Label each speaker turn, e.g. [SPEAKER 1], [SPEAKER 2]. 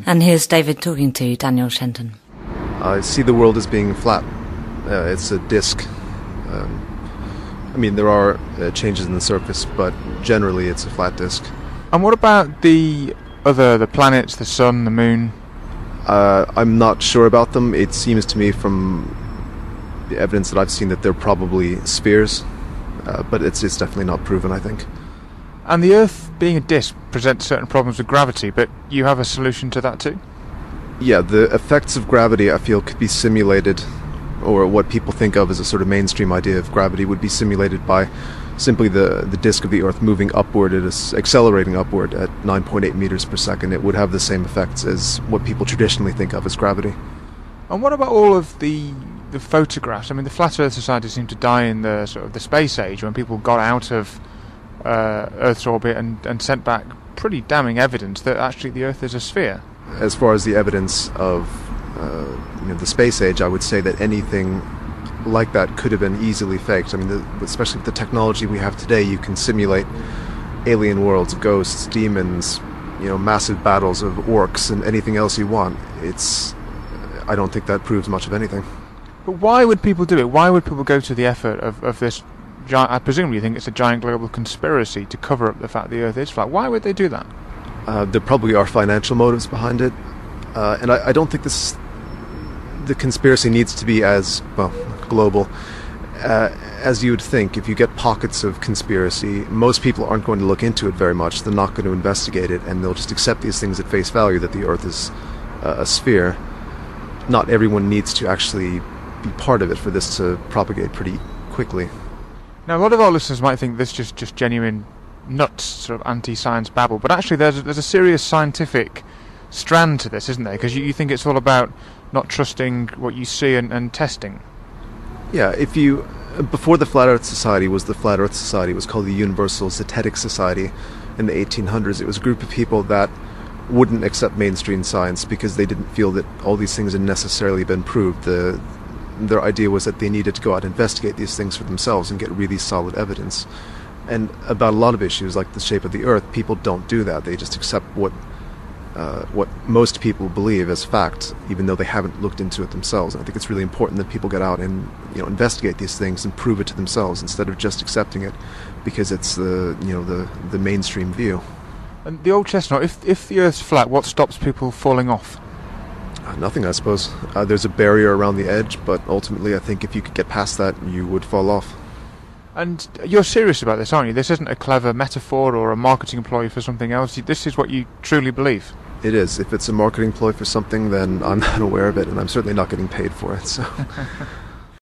[SPEAKER 1] And here's David talking to Daniel Shenton.
[SPEAKER 2] I see the world as being flat. It's a disk. There are changes in the surface, but generally it's a flat disk.
[SPEAKER 3] And what about the planets, the sun, the moon?
[SPEAKER 2] I'm not sure about them. It seems to me from the evidence that I've seen that they're probably spheres, but it's definitely not proven, I think.
[SPEAKER 3] And the Earth, being a disk, presents certain problems with gravity, but you have a solution to that too?
[SPEAKER 2] Yeah, the effects of gravity, I feel, could be simulated, or what people think of as a sort of mainstream idea of gravity would be simulated by simply the disk of the Earth moving upward, accelerating upward at 9.8 meters per second. It would have the same effects as what people traditionally think of as gravity.
[SPEAKER 3] And what about all of the photographs? The Flat Earth Society seemed to die in the sort of the space age when people got out of Earth's orbit and sent back pretty damning evidence that actually the Earth is a sphere.
[SPEAKER 2] As far as the evidence of the space age, I would say that anything like that could have been easily faked. Especially with the technology we have today, you can simulate alien worlds, ghosts, demons, massive battles of orcs, and anything else you want. I don't think that proves much of anything.
[SPEAKER 3] But why would people do it? Why would people go to the effort of this giant, I presume you think it's a giant global conspiracy to cover up the fact the Earth is flat? Why would they do that?
[SPEAKER 2] There probably are financial motives behind it, and I don't think the conspiracy needs to be as global as you would think. If you get pockets of conspiracy, most people aren't going to look into it very much. They're not going to investigate it, and they'll just accept these things at face value, that the Earth is a sphere. Not everyone needs to actually be part of it for this to propagate pretty quickly.
[SPEAKER 3] Now, a lot of our listeners might think this is just genuine nuts, sort of anti-science babble, but actually there's a serious scientific strand to this, isn't there? Because you think it's all about not trusting what you see and testing.
[SPEAKER 2] Yeah, before the Flat Earth Society was the Flat Earth Society, it was called the Universal Zetetic Society in the 1800s. It was a group of people that wouldn't accept mainstream science because they didn't feel that all these things had necessarily been proved. Their idea was that they needed to go out and investigate these things for themselves and get really solid evidence. And about a lot of issues, like the shape of the Earth, people don't do that. They just accept what most people believe as fact, even though they haven't looked into it themselves. And I think it's really important that people get out and investigate these things and prove it to themselves instead of just accepting it because it's the mainstream view.
[SPEAKER 3] And the old chestnut, if the Earth's flat, what stops people falling off?
[SPEAKER 2] Nothing, I suppose. There's a barrier around the edge, but ultimately I think if you could get past that, you would fall off.
[SPEAKER 3] And you're serious about this, aren't you? This isn't a clever metaphor or a marketing ploy for something else. This is what you truly believe.
[SPEAKER 2] It is. If it's a marketing ploy for something, then I'm not aware of it, and I'm certainly not getting paid for it. So.